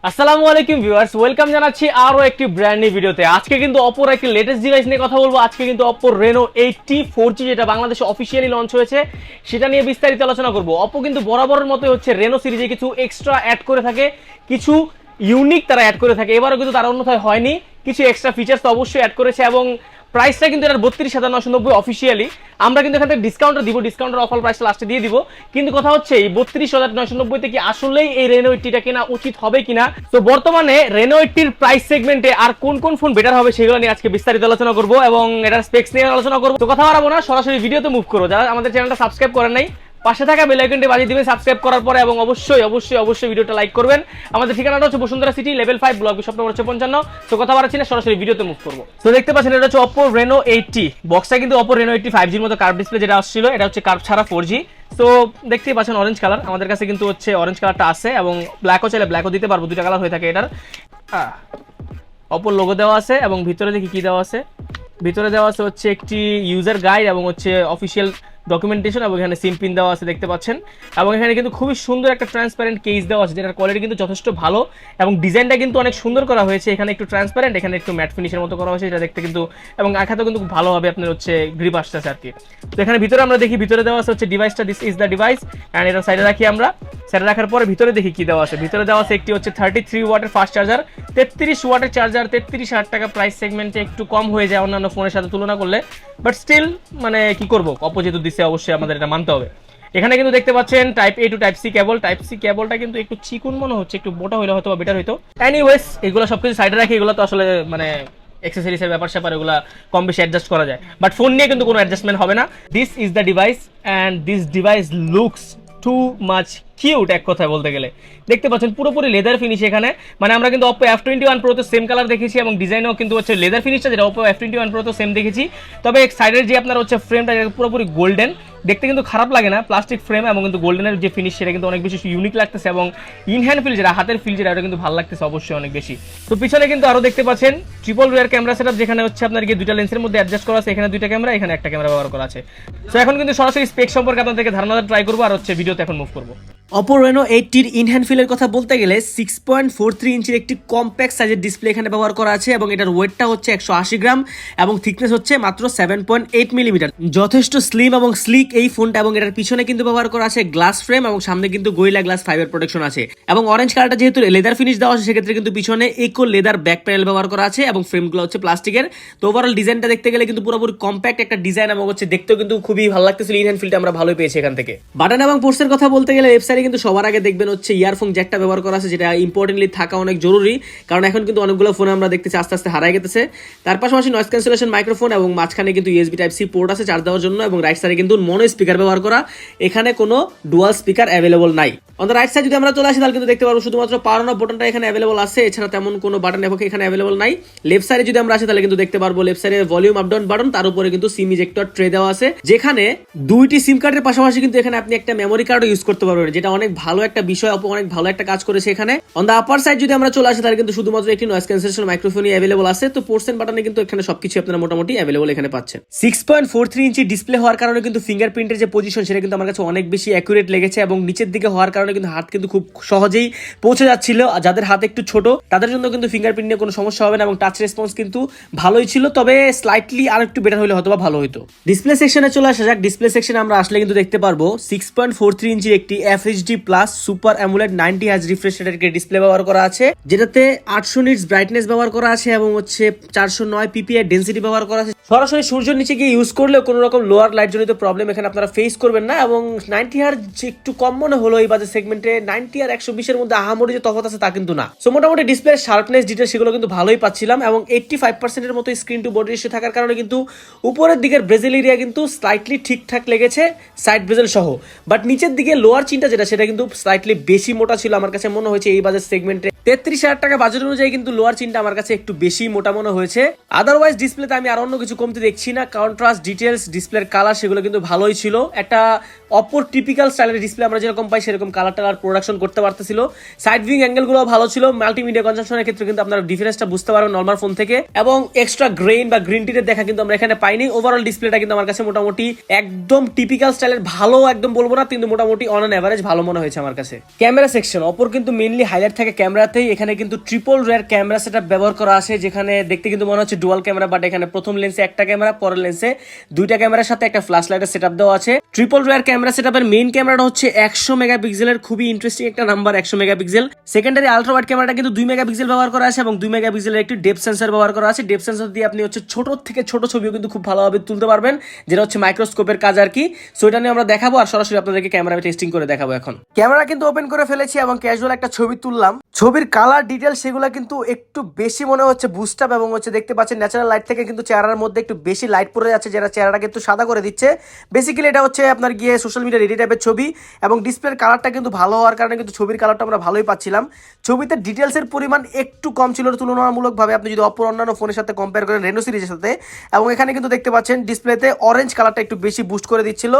আসসালামু আলাইকুম viewers, welcome জানাচ্ছি আরো একটি ব্র্যান্ড নিউ ভিডিওতে। আজকে কিন্তু অপোর একটি লেটেস্ট ডিভাইস নিয়ে কথা বলবো। আজকে কিন্তু অপো রেনো 80 4G যেটা বাংলাদেশে অফিসিয়ালি লঞ্চ হয়েছে সেটা নিয়ে বিস্তারিত আলোচনা করব। অপো কিন্তু বরাবরের মতো হচ্ছে রেনো সিরিজে কিছু এক্সট্রা অ্যাড করে থাকে, কিছু ইউনিক তারা অ্যাড করে থাকে। এবারও কিন্তু তার অন্যথায় হয়নি, কিছু এক্সট্রা ফিচার্স তো অবশ্যই অ্যাড করেছে এবং প্রাইসটা কিন্তু এটা 32,990 অফিসিয়ালি। আমরা কিন্তু এখান থেকে ডিসকাউন্ট দিব, ডিসকাউন্টের অফার প্রাইসটা লাস্টে দিয়ে দিব। কিন্তু কথা হচ্ছে এই 32,990 থেকে আসলেই এই রেনো 80টা কেনা উচিত হবে কিনা। তো বর্তমানে রেনো 80 প্রাইস সেগমেন্টে আর কোন কোন ফোন বেটার হবে সেগুলো নিয়ে আজকে বিস্তারিত আলোচনা করব এবং এটার স্পেক্স নিয়ে আলোচনা করব। তো কথা বাড়াবো না, সরাসরি ভিডিওতে মুভ করো। যারা আমাদের চ্যানেলটা সাবস্ক্রাইব করেন নাই, পাশে থাকা বেল আইকনটি বাজিয়ে দিবেন সাবস্ক্রাইব করার পরে এবং অবশ্যই অবশ্যই অবশ্যই ভিডিওটা লাইক করবেন। আমাদের ঠিকানাটা হচ্ছে Bashundhara city, level 5, block shop number 55। তো কথা বাড়াচ্ছি না, সরাসরি ভিডিওতে মুভ করব। তো দেখতে পাচ্ছেন এটা হচ্ছে Oppo Reno 80 বক্সটা, কিন্তু Oppo Reno 80 5G এর মতো কার্ভ ডিসপ্লে যেটা আসছিল, এটা হচ্ছে কার্ভ ছাড়া 4G। তো দেখতেই পাচ্ছেন অরেঞ্জ কালার, আমাদের কাছে কিন্তু হচ্ছে অরেঞ্জ কালারটা আছে এবং ব্ল্যাকও চাইলে ব্ল্যাকও দিতে পারবো, দুইটা কালার হয়ে থাকে এটার। Oppo লোগো দেওয়া আছে এবং ভিতরে দেখি কি দেওয়া আছে। ভিতরে দেওয়া আছে হচ্ছে একটি ইউজার গাইড এবং হচ্ছে অফিসিয়াল ডকুমেন্টেশন এবং এখানে সিম পিন দেওয়া আছে দেখতে পাচ্ছেন। এবং এখানে কিন্তু খুবই সুন্দর একটা ট্রান্সপারেন্ট কেস দেওয়া আছে, যেটার কোয়ালিটি কিন্তু যথেষ্ট ভালো এবং ডিজাইনটা কিন্তু অনেক সুন্দর করা হয়েছে। এখানে একটু ট্রান্সপারেন্ট, এখানে একটু ম্যাট ফিনিশের মতো করা হয়েছে, এটা দেখতে কিন্তু এবং আঁকাতেও কিন্তু খুব ভালোভাবে আপনার হচ্ছে গ্রিপ আসতেছে আর কি। তো এখানে ভিতরে আমরা দেখি, ভিতরে দেওয়া আছে হচ্ছে ডিভাইসটা, this is the device and এটা সাইডে রাখি আমরা। সাইডে রাখার পরে ভিতরে দেখি কি দেওয়া আছে। ভিতরে দেওয়া আছে একটি হচ্ছে 33 ওয়াটের ফাস্ট চার্জার, 33 ওয়াটের চার্জার। 33,000 টাকা প্রাইস সেগমেন্টে একটু কম হয়ে যায় অন্যান্য ফোনের সাথে তুলনা করলে, বাট স্টিল মানে কি করবো, অপো যেহেতু দিচ্ছে অবশ্যই আমাদের এটা মানতে হবে। এখানে কিন্তু দেখতে পাচ্ছেন type A to type C cable. Type C কেবলটা কিন্তু একটু চিকুন মনে হচ্ছে, একটু মোটা হইলে হয়তো বেটার হইতো। এনিওয়েজ এগুলো সবকিছু সাইডে রাখি, এগুলো তো আসলে মানে অ্যাক্সেসরিজের ব্যাপার স্যাপার, এগুলো কম বেশি অ্যাডজাস্ট করা যায়, বাট ফোন নিয়ে কিন্তু কোনো অ্যাডজাস্টমেন্ট হবে না। This is the device and this device looks too much cute এক কথায় বলতে গেলে। দেখতে পাচ্ছেন পুরোপুরি লেদার ফিনিশ এখানে, মানে আমরা কিন্তু Oppo F21 Pro তে সেম কালার দেখেছি এবং ডিজাইনও কিন্তু হচ্ছে লেদার ফিনিশটা যেটা Oppo F21 Pro তে সেম দেখেছি। তবে সাইডের যে আপনার হচ্ছে ফ্রেমটা পুরোপুরি গোল্ডেন, দেখতে কিন্তু খারাপ লাগে না, প্লাস্টিক ফ্রেম এবং কিন্তু গোল্ডেনের যে ফিনিশ সেটা কিন্তু অনেক বেশি ইউনিক লাগতেছে এবং ইন হ্যান্ড ফিল যেটা হাতের ফিল যেটা, এটা কিন্তু ভালো লাগতেছে অবশ্যই অনেক বেশি। তো পিছনে কিন্তু আরো দেখতে পাচ্ছেন ট্রিপল রিয়ার ক্যামেরা সেটআপ, যেখানে হচ্ছে আপনার গিয়ে দুইটা লেন্সের মধ্যে অ্যাডজাস্ট করা আছে, এখানে দুইটা ক্যামেরা, এখানে একটা ক্যামেরা ব্যবহার করা আছে। তো এখন কিন্তু সরাসরি স্পেক সম্পর্কে আপনাদেরকে ধারণা ট্রাই করবো আর হচ্ছে ভিডিওতে এখন মুভ করবো। Oppo Reno 80 ইন হ্যান্ড ফিলের কথা বলতে গেলে 6.43 ইঞ্চির একটি কম্প্যাক্ট সাইজের ডিসপ্লে এখানে ব্যবহার করা আছে এবং এটার ওয়েটটা হচ্ছে 180 গ্রাম এবং থিকনেস হচ্ছে মাত্র 7.8 মিলিমিটার। যথেষ্ট স্লিম এবং স্লিক এই ফোনটা এবং এটার পিছনে কিন্তু ব্যবহার করা আছে গ্লাস ফ্রেম এবং সামনে কিন্তু গরিলা গ্লাস 5 এর প্রোটেকশন আছে এবং অরেঞ্জ কালারটা যেহেতু লেদার ফিনিশ দেওয়া আছে সেক্ষেত্রে কিন্তু পিছনে ইকো লেদার ব্যাক প্যানেল ব্যবহার করা আছে এবং ফ্রেমগুলো হচ্ছে প্লাস্টিকের। তো ওভারঅল ডিজাইনটা দেখতে গেলে কিন্তু পুরোপুরি কম্প্যাক্ট একটা ডিজাইন এবং হচ্ছে দেখতেও কিন্তু খুবই ভালো লাগতেছিল। ইন হ্যান্ড ফিলটা আমরা ভালোই পেয়েছি এখান থেকে। বাটন এবং পোর্টসের কথা বলতে গেলে ওয়েবসাইটে কিন্তু সবার আগে দেখবেন হচ্ছে ইয়ারফোন জ্যাকটা ব্যবহার করা আছে, যেটা ইম্পর্টেন্টলি থাকা অনেক জরুরি, কারণ এখন কিন্তু অনেকগুলো ফোনে আমরা দেখতেছি আস্তে আস্তে হারাই গেছে। তার পাশাপাশি নয়েজ ক্যান্সেলেশন মাইক্রোফোন এবং মাঝখানে কিন্তু ইউএসবি টাইপ সি পোর্ট আছে চার্জ দেওয়ার জন্য এবং রাইট সাইডে কিন্তু মনো স্পিকার ব্যবহার করা, এখানে কোনো ডুয়াল স্পিকার অ্যাভেলেবল নাই। অন দ্য রাইট সাইড যদি আমরা চলে আসি তাহলে কিন্তু দেখতে পারবো শুধুমাত্র পাওয়ার অন অফ বাটনটা এখানে অ্যাভেলেবল আছে, এছাড়া তেমন কোনো বাটন এখানে অ্যাভেলেবল নাই। লেফট সাইডে যদি আমরা আসি তাহলে কিন্তু দেখতে পারবো লেফট সাইডে ভলিউম আপ ডাউন বাটন, তার উপরে কিন্তু সিম ইজেক্টর ট্রে দেওয়া আছে, যেখানে দুইটি সিম কার্ডের পাশাপাশি কিন্তু এখানে আপনি একটা মেমোরি কার্ডও ইউজ করতে পারবেন, যেটা অনেক ভালো একটা বিষয়। Oppo অনেক ভালো একটা কাজ করেছে এখানে। অন দ্য আপার সাইড যদি আমরা চলে আসি তাহলে কিন্তু শুধুমাত্র একটি নয়েজ ক্যান্সেলেশন মাইক্রোফোনই অ্যাভেলেবল আছে। তো পোর্টস এন্ড বাটনে কিন্তু এখানে সবকিছু আপনারা মোটামুটি অ্যাভেলেবল এখানে পাচ্ছেন। 6.43 ইঞ্চি ডিসপ্লে হওয়ার কারণে কিন্তু ফিঙ্গারপ্রিন্টের যে পজিশন সেটা কিন্তু আমার কাছে অনেক বেশি অ্যাকুরেট লেগেছে এবং নিচের দিকে হওয়ার কারণে কিন্তু হাত কিন্তু খুব সহজেই পৌঁছে যাচ্ছিল। যাদের হাত একটু ছোট তাদের জন্য কিন্তু ফিঙ্গারপ্রিন্ট নিয়ে কোনো সমস্যা হবে না এবং টাচ রেসপন্স কিন্তু ভালোই ছিল, তবে স্লাইটলি আর একটু বেটার হলে হয়তো বা ভালো হতো। ডিসপ্লে সেকশনে চলে আসা যাক। ডিসপ্লে সেকশনে আমরা আসলে কিন্তু দেখতে পারবো 6.43 ইঞ্চির একটি FHD plus super AMOLED 90 hertz refresh রেটের ডিসপ্লে ব্যবহার করা আছে, যেটাতে 800 নিটস ব্রাইটনেস ব্যবহার করা আছে এবং হচ্ছে 409 পিপিআই ডেনসিটি ব্যবহার করা আছে। সরাসরি সূর্যের নিচে গিয়ে ইউজ করলেও কোনো রকম লোয়ার লাইট জনিত প্রবলেম এখানে আপনারা ফেস করবেন না এবং 90 হার্জ একটু কম মনে হলো এই বাজেট সেগমেন্টে। 90 আর 120 এর মধ্যে আহামরি যে তফাৎ আছে তা কিন্তু না। সো মোটামুটি ডিসপ্লের শার্পনেস ডিটেইল সেগুলো কিন্তু ভালোই পাচ্ছিলাম এবং 85% এর মতো স্ক্রিন টু বডি রেশিও থাকার কারণে কিন্তু উপরের দিকের ব্রেজেল এরিয়া কিন্তু স্লাইটলি ঠিকঠাক লেগেছে সাইড ব্রেজেল সহ, বাট নিচের দিকে লোয়ার চিনটা সেটা কিন্তু স্লাইটলি বেশি মোটা ছিল আমার কাছে মনে হয়েছে এই বাজেট সেগমেন্টে। 33,000 টাকা বাজেট অনুযায়ী কিন্তু লোয়ার চিনটা আমার কাছে একটু বেশি মোটা মনে হয়েছে। আদারওয়াইজ ডিসপ্লেতে আমি আর অন্য কিছু কমতে দেখছি না। কন্ট্রাস্ট, ডিটেলস, ডিসপ্লের কালার সেগুলো কিন্তু ভালোই ছিল। একটা অপর টিপিক্যাল স্টাইলের ডিসপ্লে আমরা যেরকম পাই সেরকম কালার টালার প্রোডাকশন করতে পারতেছিল। সাইড ভিউইং অ্যাঙ্গেলগুলো ভালো ছিল। মাল্টিমিডিয়া কনজাম্পশনের ক্ষেত্রে কিন্তু আপনারা ডিফারেন্সটা বুঝতে পারবেন নরমাল ফোন থেকে এবং এক্সট্রা গ্রেইন বা গ্রিন টিনের দেখা কিন্তু আমরা এখানে পাইনি। ওভারঅল ডিসপ্লেটা কিন্তু আমার কাছে মোটামুটি একদম টিপিক্যাল স্টাইলের ভালো একদম বলবো না, কিন্তু মোটামুটি অন অ্যান এভারেজ ভালো মনে হয়েছে আমার কাছে। ক্যামেরা সেকশন অপর কিন্তু মেইনলি হাইলাইট থাকে ক্যামেরাতে সাথেই এখানে কিন্তু ট্রিপল রেয়ার ক্যামেরা সেটআপ ব্যবহার করা আছে, যেখানে দেখতে কিন্তু মনে হচ্ছে ডুয়াল ক্যামেরা, বাট এখানে প্রথম লেন্সে একটা ক্যামেরা, পরের লেন্সে দুইটা ক্যামেরার সাথে একটা ফ্ল্যাশ লাইটের সেটআপ দেওয়া আছে। ট্রিপল রেয়ার ক্যামেরা সেটআপের মেইন ক্যামেরাটা হচ্ছে 100 মেগাপিক্সেলের, খুবই ইন্টারেস্টিং একটা number 100 megapixel. Secondary ultra wide ক্যামেরাটা কিন্তু 2 মেগাপিক্সেল ব্যবহার করা আছে এবং 2 মেগাপিক্সেলের একটি ডেপথ সেন্সর ব্যবহার করা আছে। ডেপথ সেন্সর দিয়ে আপনি হচ্ছে ছোট থেকে ছোট ছবিও কিন্তু খুব ভালোভাবে তুলতে পারবেন, যেটা হচ্ছে মাইক্রোস্কোপের কাজ আর কি। সো এটা নিয়ে আমরা দেখাবো আর সরাসরি আপনাদেরকে ক্যামেরা টেস্টিং করে দেখাবো। এখন ক্যামেরা কিন্তু ওপেন করে ফেলেছি এবং ক্যাজুয়াল একটা ছবি তুললাম। ছবির কালার ডিটেল সেগুলো কিন্তু একটু বেশি মনে হচ্ছে বুস্ট আপ, এবং হচ্ছে দেখতে পাচ্ছেন ন্যাচারাল লাইট থেকে কিন্তু চেহারার মধ্যে একটু বেশি লাইট পড়ে যাচ্ছে, যেটা চেহারাটাকে একটু সাদা করে দিচ্ছে। বেসিক্যালি এটা হচ্ছে আপনার গিয়ে সোশ্যাল মিডিয়া রেডি টাইপের ছবি, এবং ডিসপ্লের কালারটা কিন্তু ভালো হওয়ার কারণে কিন্তু ছবির কালারটা আমরা ভালোই পাচ্ছিলাম। ছবিতে ডিটেলসের পরিমাণ একটু কম ছিল তুলনামূলকভাবে, আপনি যদি অপর অন্যান্য ফোনের সাথে কম্পেয়ার করেন রেনো সিরিজের সাথে। এবং এখানে কিন্তু দেখতে পাচ্ছেন ডিসপ্লেতে অরেঞ্জ কালারটা একটু বেশি বুস্ট করে দিচ্ছিল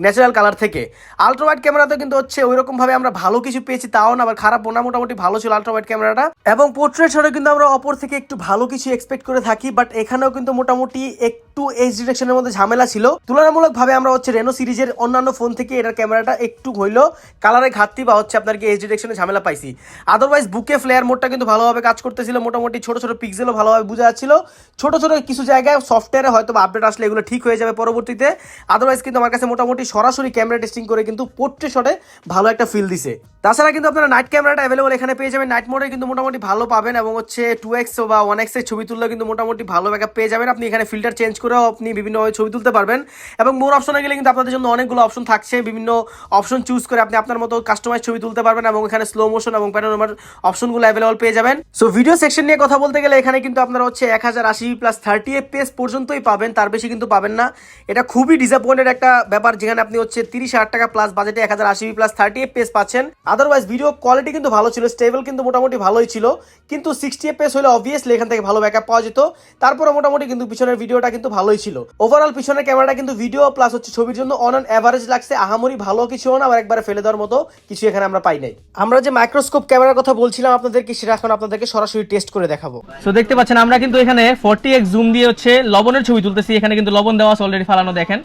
ন্যাচারাল কালার থেকে। আলট্রা ওয়াইড ক্যামেরাতে কিন্তু হচ্ছে ওইরকম ভাবে আমরা ভালো কিছু পেয়েছি, তাও না আবার খারাপ না, মোটামুটি ভালো ছিল আলট্রা ওয়াইড ক্যামেরাটা। এবং পোর্ট্রেট শটে কিন্তু আমরা অপর থেকে একটু ভালো কিছু এক্সপেক্ট করে থাকি, বাট এখানেও কিন্তু মোটামুটি একটু এজ ডিরেকশনের মধ্যে ঝামেলা ছিল। তুলনামূলকভাবে আমরা হচ্ছে রেনো সিরিজের অন্যান্য ফোন থেকে এটার ক্যামেরাটা একটু হইলো কালারে ঘাটতি বা হচ্ছে আপনার কি এজ ডিরেকশনে ঝামেলা পাইছি। আদারওয়াইজ বুকে ফ্লেয়ার মোডটা কিন্তু ভালোভাবে কাজ করতেছিল, মোটামুটি ছোট ছোট পিক্সেলও ভালোভাবে বোঝা যাচ্ছিল। ছোট ছোট কিছু জায়গায় সফটওয়্যারে হয়তো আপডেট আসলে এগুলো ঠিক হয়ে যাবে পরবর্তীতে। আদারওয়াইজ কিন্তু আমার কাছে মোটামুটি সরাসরি ক্যামেরা টেস্টিং করে কিন্তু পোর্ট্রেট শটে ভালো একটা ফিল দিছে। তাছাড়া কিন্তু আপনারা নাইট ক্যামেরাটা অ্যাভেলেবল এখানে পেয়ে যাবেন, নাইট মোডে কিন্তু মোটামুটি ভালো পাবেন, এবং হচ্ছে 2x বা 1x এর ছবি তুললে কিন্তু মোটামুটি ভালো ব্যাকআপ পেয়ে যাবেন। আপনি এখানে ফিল্টার চেঞ্জ করেও আপনি বিভিন্নভাবে ছবি তুলতে পারবেন, এবং মোর অপশনে গেলে কিন্তু আপনাদের জন্য অনেকগুলো অপশন থাকছে, বিভিন্ন অপশন চুজ করে আপনি আপনার মতো কাস্টমাইজ ছবি তুলতে পারবেন, এবং এখানে স্লো মোশন এবং প্যানোরামার অপশনগুলো অ্যাভেলেবল পেয়ে যাবেন। সো ভিডিও সেকশন নিয়ে কথা বলতে গেলে এখানে কিন্তু আপনারা হচ্ছে 1080 প্লাস 30 fps পর্যন্তই পাবেন, তার বেশি কিন্তু পাবেন না। এটা খুবই ডিসঅ্যাপয়েন্টেড একটা ব্যাপার, যেখানে আপনি হচ্ছে 30,000 টাকা প্লাস বাজেটে 1080 প্লাস 30 fps পাচ্ছেন। আদারওয়াইজ ভিডিও কোয়ালিটি কিন্তু ভালো ছিল, স্টেবল কিন্তু মোটামুটি ভালোই ছিল, কিন্তু 60 fps হলে অবভিয়াসলি এখান থেকে ভালো ব্যাকআপ পাওয়া যেত। তারপরে মোটামুটি কিন্তু পিছনের ভিডিওটা কিন্তু ভালোই ছিল। ওভারঅল পিছনের ক্যামেরাটা কিন্তু ভিডিও প্লাস হচ্ছে ছবির জন্য অন এভারেজ লাগছে, আহামরি ভালো কিছু না, আবার একবারে ফেলে দেওয়ার মতো কিছু এখানে আমরা পাই নাই। আমরা যে মাইক্রোস্কোপ ক্যামেরার কথা বলছিলাম আপনাদেরকে, সেটা এখন আপনাদেরকে সরাসরি টেস্ট করে দেখাবো। সো দেখতে পাচ্ছেন আমরা কিন্তু এখানে 40x জুম দিয়ে হচ্ছে লবণের ছবি তুলতেছি। এখানে কিন্তু লবণ দেওয়া আছে অলরেডি ফালানো, দেখেন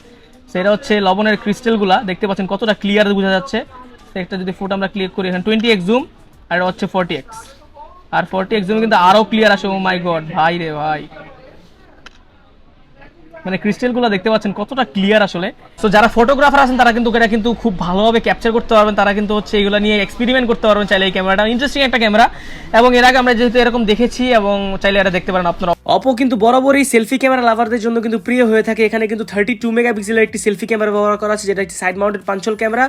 সেটা হচ্ছে লবণের ক্রিস্টালগুলা, দেখতে পাচ্ছেন কতটা ক্লিয়ার বোঝা যাচ্ছে। একটা যদি ফটো আমরা ক্লিক করি, এখানে 20x জুম আর এটা হচ্ছে 40x, আর 40x জুম কিন্তু আরো ক্লিয়ার আসে। ও মাই গড ভাই রে ভাই, মানে ক্রিস্টালগুলো দেখতে পাচ্ছেন কতটা ক্লিয়ার আসলে। সো যারা ফটোগ্রাফার আছেন তারা কিন্তু এটা কিন্তু খুব ভালোভাবে ক্যাপচার করতে পারবেন, তারা কিন্তু হচ্ছে এগুলো নিয়ে এক্সপেরিমেন্ট করতে পারবেন চাইলে। এই ক্যামেরাটা ইন্টারেস্টিং একটা ক্যামেরা, এবং এর আগে আমরা যেহেতু এরকম দেখেছি, এবং চাইলে এটা দেখতে পারেন আপনারা। অপো কিন্তু বরাবরই সেলফি ক্যামেরা লাভারদের জন্য কিন্তু প্রিয় হয়ে থাকে। এখানে কিন্তু 32 মেগাপিক্সেলের একটি সেলফি ক্যামেরা ব্যবহার করা আছে, যেটা একটি সাইড মাউন্টেড পাঞ্চল ক্যামেরা,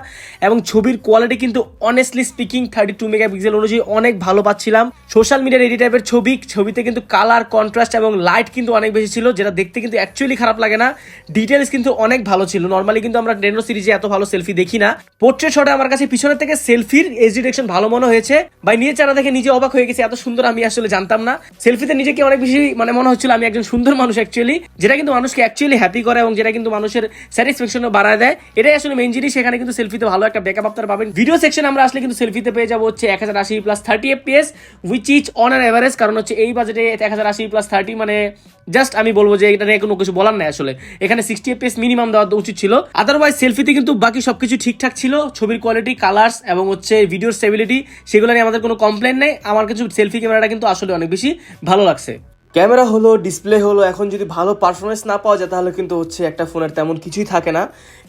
এবং ছবির কোয়ালিটি কিন্তু অনেস্টলি স্পিকিং 32 মেগাপিক্সেল অনুযায়ী অনেক ভালো পাচ্ছিলাম। সোশ্যাল মিডিয়ার এই টাইপের ছবিতে কিন্তু কালার কন্ট্রাস্ট এবং লাইট কিন্তু অনেক বেশি ছিল, যেটা দেখতে কিন্তু অ্যাকচুয়ালি খারাপ লাগে না। ডিটেলস কিন্তু অনেক ভালো ছিল। নরমালি কিন্তু আমরা রেনো সিরিজে এত ভালো সেলফি দেখি না। পোর্ট্রেট শটে আমার কাছে পিছনের থেকে সেলফির এজ ডিরেকশন ভালো মনে হয়েছে, ভাই নিজের চেহারা দেখে নিজে অবাক হয়ে গেছে, এত সুন্দর আমি আসলে জানতাম না। সেলফিতে নিজেকে অনেক বেশি মানে মনে হচ্ছিল আমি একজন সুন্দর মানুষ অ্যাকচুয়ালি, যেটা কিন্তু মানুষকে অ্যাকচুয়ালি হ্যাপি করে এবং যেটা কিন্তু মানুষের স্যাটিসফ্যাকশনও বাড়ায় দেয়। এটাই আসলে মেইন জিনিস। এখানে কিন্তু সেলফিতে ভালো একটা ব্যাকআপ আপনারা পাবেন। ভিডিও সেকশন আমরা আসলে কিন্তু সেলফিতে পেয়ে যাবো হচ্ছে 1080 plus 30 fps, which is on an average, কারণ হচ্ছে এই বাজেটে 1080 প্লাস 30 মানে জাস্ট আমি বলবো যে এটা নিয়ে কোনো কিছু বলার নাই আসলে। এখানে 60 fps মিনিমাম দেওয়া উচিত ছিল। আদারওয়াইজ সেলফিতে কিন্তু বাকি সবকিছু ঠিকঠাক ছিল, ছবির কোয়ালিটি, কালার্স এবং হচ্ছে ভিডিওর স্টেবিলিটি, সেগুলো নিয়ে আমাদের কোনো কমপ্লেন নেই। আমার কিছু সেলফি ক্যামেরাটা কিন্তু আসলে অনেক বেশি ভালো লাগছে। ক্যামেরা হলো, ডিসপ্লে হলো, এখন যদি ভালো পারফরমেন্স না পাওয়া যায় তাহলে কিন্তু হচ্ছে একটা ফোনের তেমন কিছুই থাকে না।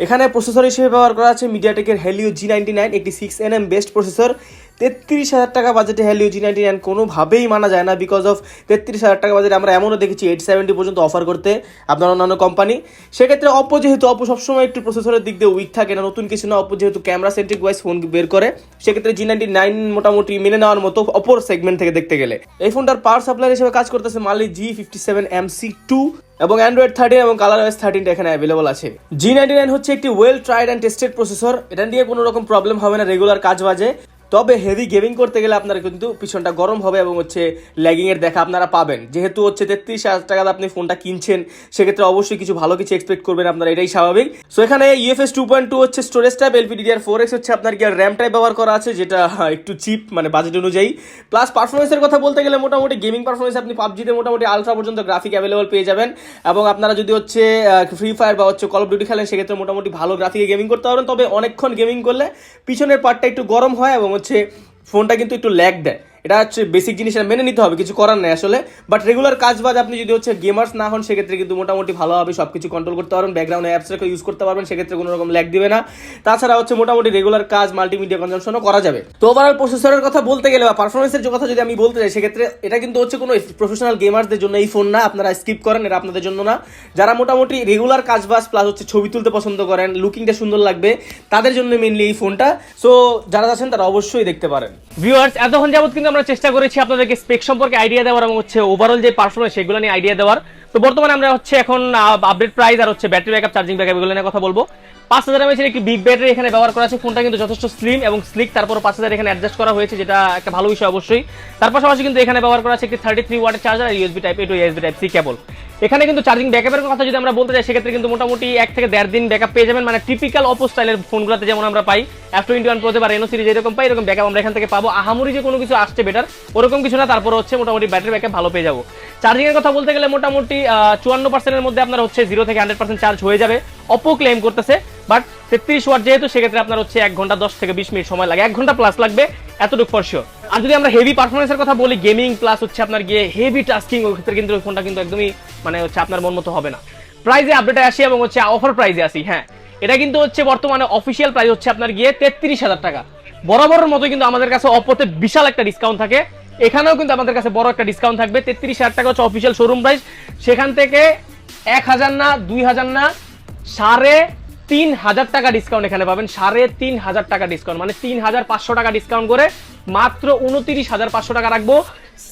এখানে প্রসেসর হিসেবে ব্যবহার করা আছে মিডিয়াটেকের হেলিও G99, একটি 6nm বেস্ট প্রসেসর। 33,000 টাকা বাজেটে হেলিও G99 কোনোভাবেই মানা যায় না, বিকজ অফ 33,000 টাকা বাজেটে আমরা এমনও দেখেছি 870 পর্যন্ত অফার করতে আপনার অন্যান্য কোম্পানি। সেক্ষেত্রে অপো যেহেতু সবসময় একটু প্রসেসরের দিক দিয়ে উইক থাকে না, নতুন কিছু না, অপো যেহেতু ক্যামেরা সেন্ট্রিক ওয়াইজ ফোন বের করে, সেক্ষেত্রে G99 মোটামুটি মেনে নেওয়ার মতো অপোর সেগমেন্ট থেকে দেখতে গেলে। এই ফোনটার পাওয়ার সাপ্লাই হিসেবে কাজ করতেছে মালি G57MC2, এবং অ্যান্ড্রয়েড 13 এবং কালারওয়েস 13 এখানে অ্যাভেলেবল আছে। G99 হচ্ছে একটি well tried and tested processor, এটা নিয়ে কোনো রকম প্রবলেম হবে না রেগুলার কাজ বাজে। তবে হেভি গেমিং করতে গেলে আপনারা কিন্তু পিছনটা গরম হবে এবং হচ্ছে ল্যাগিং এর দেখা আপনারা পাবেন। যেহেতু হচ্ছে 33,000 টাকাতে আপনি ফোনটা কিনছেন, সেক্ষেত্রে অবশ্যই কিছু ভালো কিছু এক্সপেক্ট করবেন আপনারা, এটাই স্বাভাবিক। সো এখানে UFS 2.2 হচ্ছে স্টোরেজ টাইপ, LPDDR4X হচ্ছে আপনার কি র্যাম টাইপ ব্যবহার করা আছে, যেটা একটু চিপ মানে বাজেট অনুযায়ী। প্লাস পারফরমেন্সের কথা বলতে গেলে মোটামুটি গেমিং পারফরমেন্স আপনি পাবজিতে মোটামুটি আলট্রা পর্যন্ত গ্রাফিক অ্যাভেলেবল পেয়ে যাবেন, এবং আপনারা যদি হচ্ছে ফ্রি ফায়ার বা হচ্ছে কল অফ ডিউটি খেলেন, সেক্ষেত্রে মোটামুটি ভালো গ্রাফিকে গেমিং করতে পারবেন। তবে অনেকক্ষণ গেমিং করলে পিছনের পার্টটা একটু গরম হয় এবং হচ্ছে ফোনটা কিন্তু একটু ল্যাগ দেয়, এটা হচ্ছে বেসিক জিনিস, মেনে নিতে হবে, কিছু করার নেই আসলে। বাট রেগুলার কাজ বাজ আপনি যদি হচ্ছে গেমার্স না হন সেক্ষেত্রে কিন্তু মোটামুটি ভালোভাবে সব কিছু কন্ট্রোল করতে পারবেন, ব্যাকগ্রাউন্ড অ্যাপসটাকে ইউজ করতে পারবেন, সেক্ষেত্রে কোনো রকম ল্যাগ দিবে না। তাছাড়া হচ্ছে মোটামুটি রেগুলার কাজ মাল্টিমিডিয়া কনজাম্পশনও করা যাবে। তো ওভারঅল প্রসেসরের কথা বলতে গেলে বা পারফরমেন্সের কথা যদি আমি বলতে চাই, সেক্ষেত্রে এটা কিন্তু হচ্ছে কোনো প্রফেশনাল গেমারদের জন্য এই ফোন না, আপনারা স্কিপ করেন, এটা আপনাদের জন্য না। যারা মোটামুটি রেগুলার কাজ বাজ প্লাস হচ্ছে ছবি তুলতে পছন্দ করেন, লুকিংটা সুন্দর লাগবে, তাদের জন্য মেইনলি এই ফোনটা। সো যারা আছেন তারা অবশ্যই দেখতে পারেন। ভিউয়ার্স, এতক্ষণ যাবত কিন্তু আমরা চেষ্টা করেছি আপনাদেরকে স্পেক সম্পর্কে আইডিয়া দেওয়ার এবং হচ্ছে ওভারঅল যে পারফরমেন্স সেগুলো নিয়ে আইডিয়া দেওয়ার। তো বর্তমানে আমরা হচ্ছে এখন আপডেট প্রাইস আর হচ্ছে ব্যাটারি ব্যাকআপ, চার্জিং ব্যাকআপ এগুলো নিয়ে কথা বলবো। 5000 mAh একটি বিগ ব্যাটারি এখানে ব্যবহার করা আছে। ফোনটা কিন্তু যথেষ্ট স্লিম এবং স্লিক, তারপর 5000 এখানে অ্যাডজাস্ট করা হয়েছে, যেটা একটা ভালো বিষয় অবশ্যই। তার পাশাপাশি কিন্তু এখানে ব্যবহার করা আছে একটি 33 ওয়াটের চার্জার আর USB type A to USB type C cable. এখানে কিন্তু চার্জিং ব্যাকআপের কথা যদি আমরা বলতে চাই, সেক্ষেত্রে কিন্তু মোটামুটি 1 থেকে 1.5 দিন ব্যাকআপ পেয়ে যাবেন। মানে টিপিক্যাল অপো স্টাইলের ফোনগুলোতে যেমন আমরা পাই F21 Pro বা Reno সিরিজ এরকম পাই, এরকম ব্যাকআপ আমরা এখান থেকে পাবো। আহামরি যে কোনো কিছু আসছে বেটার ওরকম কিছু না, তারপর হচ্ছে মোটামুটি ব্যাটারি ব্যাকআপ ভালো পেয়ে যাবো। চার্জিং এর কথা বলতে গেলে মোটামুটি 54% এর মধ্যে আপনার হচ্ছে 0 থেকে 100% চার্জ হয়ে যাবে, অপো ক্লেম করতেছে। বাট 33 ওয়াট যেহেতু, সেক্ষেত্রে আপনার হচ্ছে 1 ঘন্টা 10 থেকে 20 মিনিট সময় লাগে, 1 ঘন্টা প্লাস লাগবে, এতটুকু ফর শিওর। আর যদি আমরা হেভি পারফরমেন্সের কথা বলি, গেমিং প্লাস হচ্ছে আপনার গিয়ে হেভি টাস্কিং, ওই ক্ষেত্রে কিন্তু ওই ফোনটা কিন্তু একদমই মানে হচ্ছে আপনার মন মতো হবে না। প্রাইসে আপডেটে আসি এবং হচ্ছে অফার প্রাইসে আসি। হ্যাঁ, এটা কিন্তু হচ্ছে বর্তমানে অফিসিয়াল প্রাইস হচ্ছে আপনার গিয়ে 33,000 টাকা। বরাবরের মতো কিন্তু আমাদের কাছে অপোতে বিশাল একটা ডিসকাউন্ট থাকে, এখানেও কিন্তু আমাদের কাছে বড় একটা ডিসকাউন্ট থাকবে। 33,000 টাকা হচ্ছে অফিসিয়াল শোরুম প্রাইস, সেখান থেকে 1000 না 2000 না 3,500 টাকা ডিসকাউন্ট এখানে পাবেন। 3,500 টাকা ডিসকাউন্ট মানে 3,500 টাকা ডিসকাউন্ট করে মাত্র 29,500 টাকা রাখবো।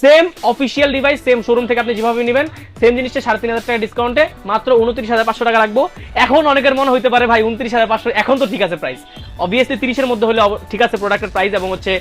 Same official device, same showroom থেকে আপনি যেভাবে নেবেন সেম জিনিসটা 3,500 টাকা ডিসকাউন্টে মাত্র 29,500 টাকা রাখবো। এখন অনেকের মনে হইতে পারে ভাই 29,500 এখন তো ঠিক আছে প্রাইস, অবভিয়াসলি 30 এর মধ্যে হলে ঠিক আছে প্রোডাক্টের প্রাইস, এবং হচ্ছে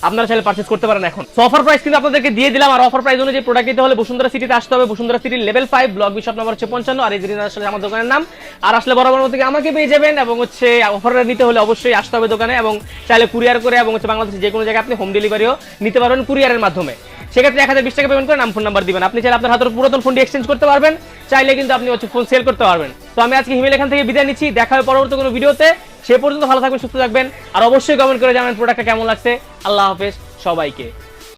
আপনারা চাইলে পারচেজ করতে পারেন এখন। সো অফার প্রাইস কিন্তু আপনাদেরকে দিয়ে দিলাম। আর অফার প্রাইস অনুযায়ী প্রোডাক্ট নিতে হলে বসুন্ধরা সিটিতে আসতে হবে। বসুন্ধরা সিটির লেভেল 5 ব্লক বিশপ নাম্বার হচ্ছে 55, আর এই আসলে আমার দোকানের নাম। আর আসলে বরাবর মতো আমাকে পেয়ে যাবেন, এবং হচ্ছে অফার নিতে হলে অবশ্যই আসতে হবে দোকানে, এবং চাইলে কুরিয়ার করে এবং হচ্ছে বাংলাদেশের যে কোনো জায়গায় আপনি হোম ডেলিভারিও নিতে পারবেন কুরিয়ারের মাধ্যমে। সেক্ষেত্রে 1020 টাকা পেমেন্ট করে নাম ফোন নাম্বার দিবেন। আপনি চাইলে আপনার হাতের পুরাতন ফোনটি এক্সচেঞ্জ করতে পারবেন, চাইলে কিন্তু আপনি হচ্ছে ফোন সেল করতে পারবেন। তো আমি আজকে হিমেল এখান থেকে বিদায় নিচ্ছি, দেখা হবে পরবর্তী কোনো ভিডিওতে। সে পর্যন্ত ভালো থাকবেন, সুস্থ থাকবেন, আর অবশ্যই কমেন্ট করে জানাবেন প্রোডাক্টটা কেমন লাগছে। আল্লাহ হাফেজ সবাইকে।